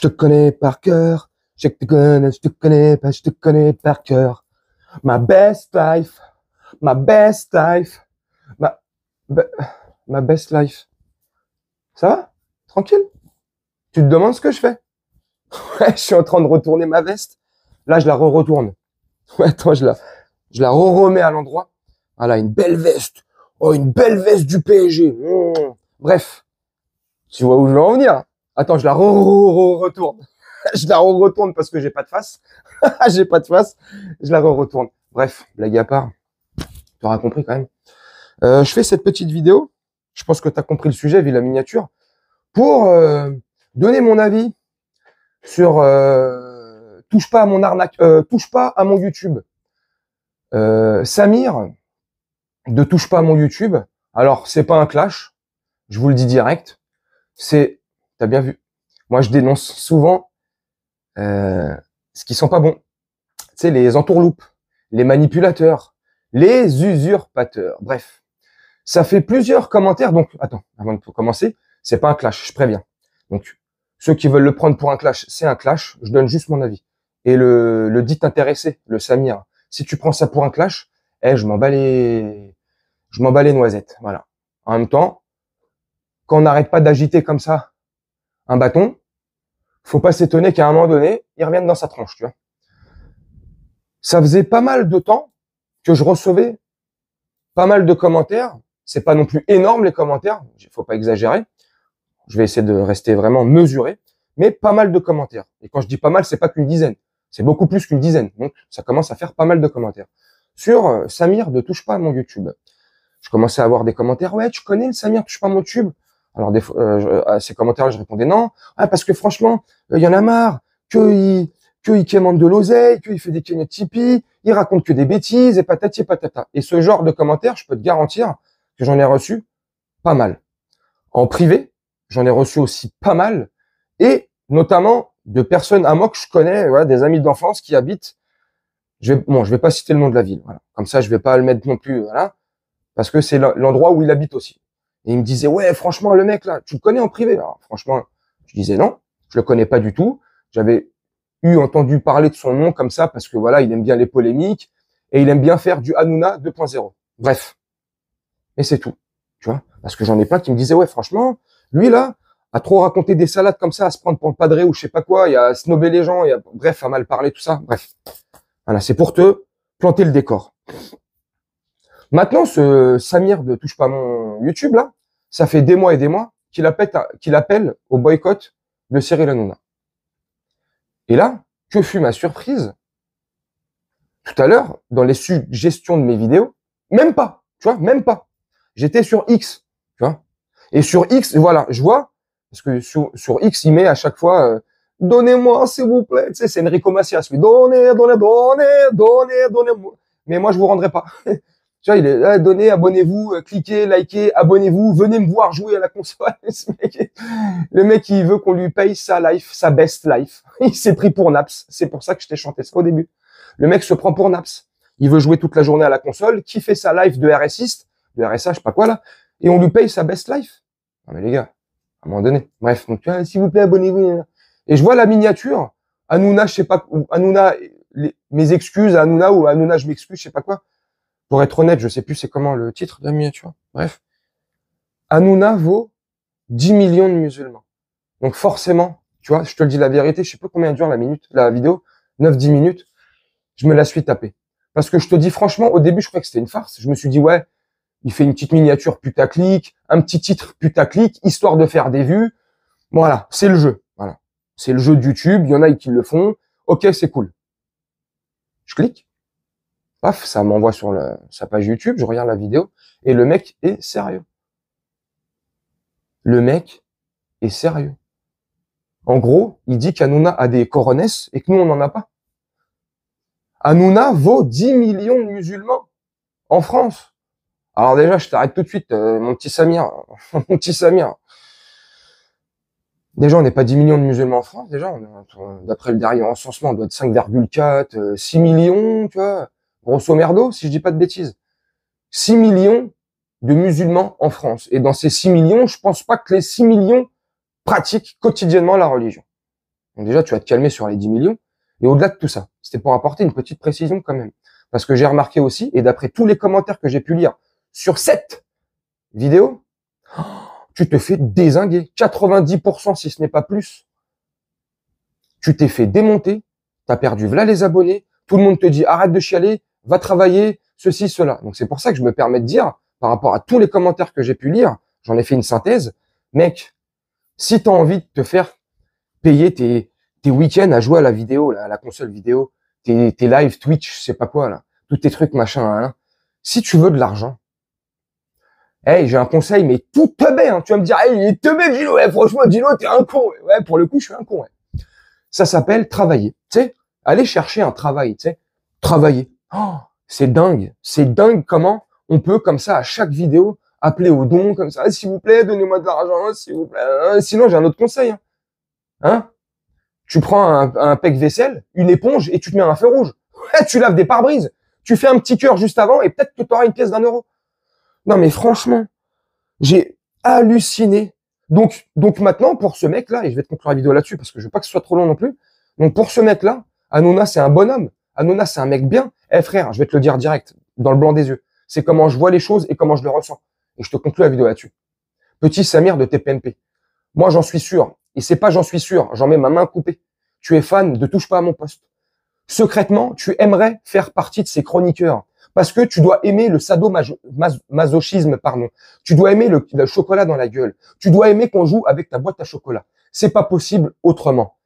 Je te connais par cœur. Je te connais, je te connais pas, je te connais par cœur. My best life. My best life. Ma, be- ma best life. Ça va? Tranquille? Tu te demandes ce que je fais? Ouais, je suis en train de retourner ma veste. Là, je la re-retourne. Ouais, attends, je la remets à l'endroit. Voilà, une belle veste. Oh, une belle veste du PSG. Bref, tu vois où je veux en venir. Attends, je la retourne. Je la retourne parce que j'ai pas de face. J'ai pas de face. Je la retourne. Bref, blague à part. Tu auras compris quand même. Je fais cette petite vidéo. Je pense que tu as compris le sujet vu la miniature. Pour donner mon avis sur touche pas à mon arnaque, touche pas à mon YouTube. Samir de touche pas à mon YouTube. Alors c'est pas un clash, je vous le dis direct. C'est, t'as bien vu. Moi je dénonce souvent ce qui sont pas bons. Tu sais, les entourloupes, les manipulateurs, les usurpateurs. Bref, ça fait plusieurs commentaires. Donc attends, avant de commencer, c'est pas un clash, je préviens. Donc ceux qui veulent le prendre pour un clash, c'est un clash. Je donne juste mon avis. Et le dit intéressé, le Samir, si tu prends ça pour un clash, je m'en bats les noisettes. Voilà. En même temps, quand on n'arrête pas d'agiter comme ça un bâton, faut pas s'étonner qu'à un moment donné, il revienne dans sa tronche, tu vois. Ça faisait pas mal de temps que je recevais pas mal de commentaires. C'est pas non plus énorme les commentaires, faut pas exagérer. Je vais essayer de rester vraiment mesuré, mais pas mal de commentaires. Et quand je dis pas mal, c'est pas qu'une dizaine, c'est beaucoup plus qu'une dizaine. Donc ça commence à faire pas mal de commentaires. Sur Samir ne touche pas à mon YouTube. Je commençais à avoir des commentaires. Ouais, tu connais le Samir, touche pas à mon YouTube. Alors des fois, à ces commentaires, je répondais non. Ah, parce que franchement, il y en a marre qu'il quémande de l'oseille, qu'il fait des cagnottes Tipeee, il raconte que des bêtises et patati et patata. Et ce genre de commentaires, je peux te garantir que j'en ai reçu pas mal. En privé, j'en ai reçu aussi pas mal, et notamment de personnes à moi que je connais, ouais, des amis d'enfance qui habitent. Je vais pas citer le nom de la ville. Voilà. Comme ça, je vais pas le mettre non plus. Voilà. Parce que c'est l'endroit où il habite aussi. Et il me disait, ouais, franchement, le mec là, tu le connais en privé? Alors, franchement, je disais non, je le connais pas du tout. J'avais entendu parler de son nom comme ça parce que voilà, il aime bien les polémiques et il aime bien faire du Hanouna 2.0. Bref. Mais c'est tout. Tu vois? Parce que j'en ai plein qui me disaient, ouais, franchement, lui là, a trop raconté des salades comme ça, à se prendre pour le padré ou je sais pas quoi, il a snobé les gens, bref, a mal parlé, tout ça. Bref. Voilà, c'est pour te planter le décor. Maintenant, ce Samir de touche pas mon YouTube là, ça fait des mois et des mois qu'il appelle au boycott de Cyril Hanouna. Et là, que fut ma surprise tout à l'heure dans les suggestions de mes vidéos, même pas, tu vois, même pas. J'étais sur X, tu vois. Et sur X, voilà, je vois parce que sur X, il met à chaque fois donnez-moi s'il vous plaît, tu sais, c'est Enrico Macias, mais donnez-moi. Mais moi je vous rendrai pas. Tu vois, il est donnez, abonnez-vous, cliquez, likez, abonnez-vous, venez me voir jouer à la console. Le mec, il veut qu'on lui paye sa life, sa best life. Il s'est pris pour Naps. C'est pour ça que je t'ai chanté ça au début. Le mec se prend pour Naps. Il veut jouer toute la journée à la console, qui fait sa life de RSiste, de RSA, je sais pas quoi là, et on lui paye sa best life. Non mais les gars, à un moment donné. Bref, donc s'il vous plaît, abonnez-vous. Et je vois la miniature, Hanouna, je sais pas, ou Hanouna, mes excuses à Hanouna, ou Hanouna, je m'excuse, je sais pas quoi. Pour être honnête, je sais plus c'est comment le titre de la miniature. Bref. Hanouna vaut 10 millions de musulmans. Donc forcément, tu vois, je te le dis la vérité, je sais pas combien dure la vidéo, 9-10 minutes, je me la suis tapée. Parce que je te dis franchement, au début, je croyais que c'était une farce. Je me suis dit, ouais, il fait une petite miniature putaclic, un petit titre putaclic, histoire de faire des vues. Voilà, c'est le jeu. Voilà. C'est le jeu de YouTube, il y en a qui le font. Ok, c'est cool. Je clique. Paf, ça m'envoie sur sa page YouTube, je regarde la vidéo, et le mec est sérieux. Le mec est sérieux. En gros, il dit qu'Hanouna a des coronesses et que nous, on n'en a pas. Hanouna vaut 10 millions de musulmans en France. Alors déjà, je t'arrête tout de suite, mon petit Samir. Mon petit Samir. Déjà, on n'est pas 10 millions de musulmans en France. Déjà, d'après le dernier recensement, on doit être 5,4, 6 millions, tu vois. Grosso merdo, si je dis pas de bêtises. 6 millions de musulmans en France. Et dans ces 6 millions, je pense pas que les 6 millions pratiquent quotidiennement la religion. Donc déjà, tu vas te calmer sur les 10 millions. Et au-delà de tout ça, c'était pour apporter une petite précision quand même. Parce que j'ai remarqué aussi, et d'après tous les commentaires que j'ai pu lire sur cette vidéo, tu te fais dézinguer. 90% si ce n'est pas plus. Tu t'es fait démonter, tu as perdu voilà les abonnés, tout le monde te dit arrête de chialer, va travailler, ceci, cela. Donc c'est pour ça que je me permets de dire, par rapport à tous les commentaires que j'ai pu lire, j'en ai fait une synthèse, mec, si tu as envie de te faire payer tes week-ends à jouer à la vidéo, là, à la console vidéo, tes live Twitch, je sais pas quoi, là, tous tes trucs, machin, hein, si tu veux de l'argent, hey, j'ai un conseil, mais tout teubé, hein, tu vas me dire, hey, il est teubé, Gino, ouais, franchement, Gino, t'es un con, ouais, pour le coup, je suis un con, ouais. Ça s'appelle travailler, tu sais, aller chercher un travail, tu sais, travailler. Oh, c'est dingue comment on peut, comme ça, à chaque vidéo, appeler au don, comme ça, s'il vous plaît, donnez-moi de l'argent, s'il vous plaît, sinon, j'ai un autre conseil, hein. Tu prends un pec-vaisselle, une éponge et tu te mets un feu rouge. Ouais, tu laves des pare-brises. Tu fais un petit cœur juste avant et peut-être que tu auras une pièce d'1 euro. Non mais franchement, j'ai halluciné. Donc maintenant, pour ce mec-là, et je vais te conclure la vidéo là-dessus parce que je veux pas que ce soit trop long non plus. Donc pour ce mec-là, Hanouna, c'est un bonhomme. Hanouna, c'est un mec bien. Eh frère, je vais te le dire direct, dans le blanc des yeux. C'est comment je vois les choses et comment je le ressens. Et je te conclue la vidéo là-dessus. Petit Samir de TPMP. Moi, j'en suis sûr. Et c'est pas j'en suis sûr, j'en mets ma main coupée. Tu es fan de Touche pas à mon poste. Secrètement, tu aimerais faire partie de ces chroniqueurs. Parce que tu dois aimer le sadomasochisme, pardon. Tu dois aimer le chocolat dans la gueule. Tu dois aimer qu'on joue avec ta boîte à chocolat. C'est pas possible autrement.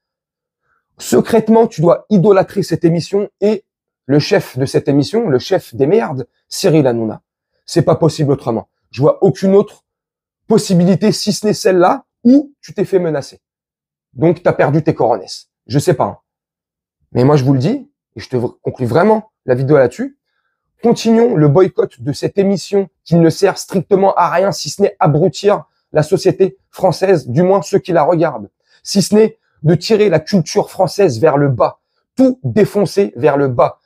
Secrètement, tu dois idolâtrer cette émission et le chef de cette émission, le chef des merdes, Cyril Hanouna. C'est pas possible autrement. Je vois aucune autre possibilité, si ce n'est celle-là, où tu t'es fait menacer. Donc, tu as perdu tes coronesses. Je sais pas. Hein. Mais moi, je vous le dis, et je te conclue vraiment la vidéo là-dessus, continuons le boycott de cette émission qui ne sert strictement à rien, si ce n'est abrutir la société française, du moins ceux qui la regardent. Si ce n'est de tirer la culture française vers le bas, tout défoncer vers le bas.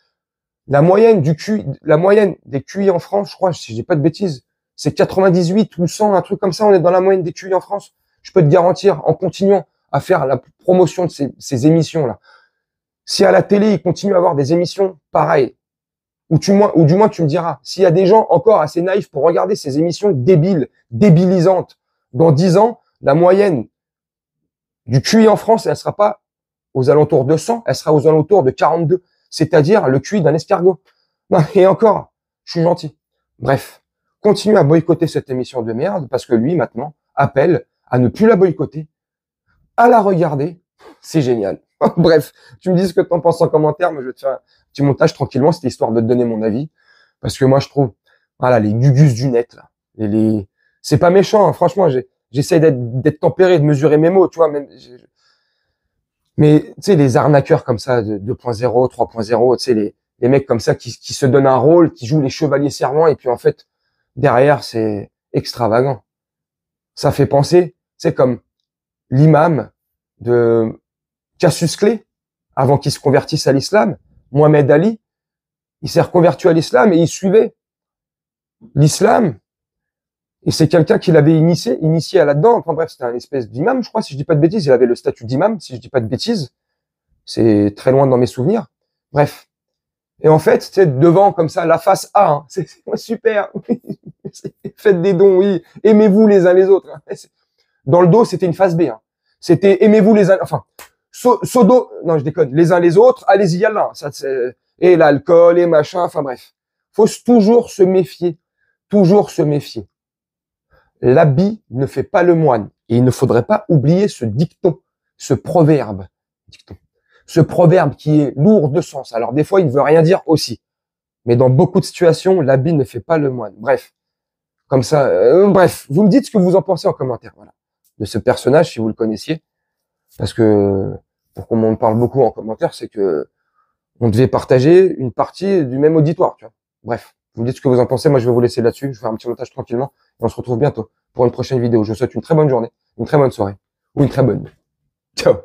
La moyenne des QI en France, je crois, si je dis pas de bêtises, c'est 98 ou 100, un truc comme ça, on est dans la moyenne des QI en France. Je peux te garantir, en continuant à faire la promotion de ces émissions-là, si à la télé, ils continuent à avoir des émissions pareilles, ou du moins tu me diras, s'il y a des gens encore assez naïfs pour regarder ces émissions débiles, débilisantes, dans 10 ans, la moyenne du QI en France, elle sera pas aux alentours de 100, elle sera aux alentours de 42, c'est-à-dire le QI d'un escargot. Non, et encore, je suis gentil. Bref, continue à boycotter cette émission de merde, parce que lui, maintenant, appelle à ne plus la boycotter, à la regarder. C'est génial. Bref, tu me dis ce que tu en penses en commentaire, mais je vais te faire un petit montage tranquillement, c'était histoire de te donner mon avis. Parce que moi, je trouve, voilà, les gugus du net, là, c'est pas méchant, hein, franchement, j'essaie d'être tempéré, de mesurer mes mots, tu vois, mais, tu sais, les arnaqueurs comme ça, de 2.0, 3.0, tu sais, les mecs comme ça qui se donnent un rôle, qui jouent les chevaliers servants, et puis en fait, derrière, c'est extravagant. Ça fait penser, c'est comme l'imam de Cassius Clay, avant qu'il se convertisse à l'islam, Mohamed Ali, il s'est reconverti à l'islam et il suivait l'islam. Et c'est quelqu'un qui l'avait initié à là-dedans. Enfin bref, c'était un espèce d'imam, je crois, si je dis pas de bêtises. Il avait le statut d'imam, si je dis pas de bêtises. C'est très loin dans mes souvenirs. Bref. Et en fait, c'est devant, comme ça, la face A. Hein. C'est super. Faites des dons, oui. Aimez-vous les uns les autres. Hein. Dans le dos, c'était une face B. Hein. C'était aimez-vous les uns... Enfin, non, je déconne. Les uns les autres, allez-y, yallah. Ça, et l'alcool, et machin, enfin bref. Faut toujours se méfier. Toujours se méfier. L'habit ne fait pas le moine. Et il ne faudrait pas oublier ce dicton, ce proverbe. Ce proverbe qui est lourd de sens. Alors des fois, il ne veut rien dire aussi. Mais dans beaucoup de situations, l'habit ne fait pas le moine. Bref. Comme ça, bref. Vous me dites ce que vous en pensez en commentaire. Voilà. De ce personnage, si vous le connaissiez. Parce que, pour qu'on m'en parle beaucoup en commentaire, c'est que on devait partager une partie du même auditoire, tu vois. Bref. Vous me dites ce que vous en pensez. Moi, je vais vous laisser là-dessus. Je vais faire un petit montage tranquillement. Et on se retrouve bientôt pour une prochaine vidéo. Je vous souhaite une très bonne journée, une très bonne soirée ou une très bonne nuit. Ciao.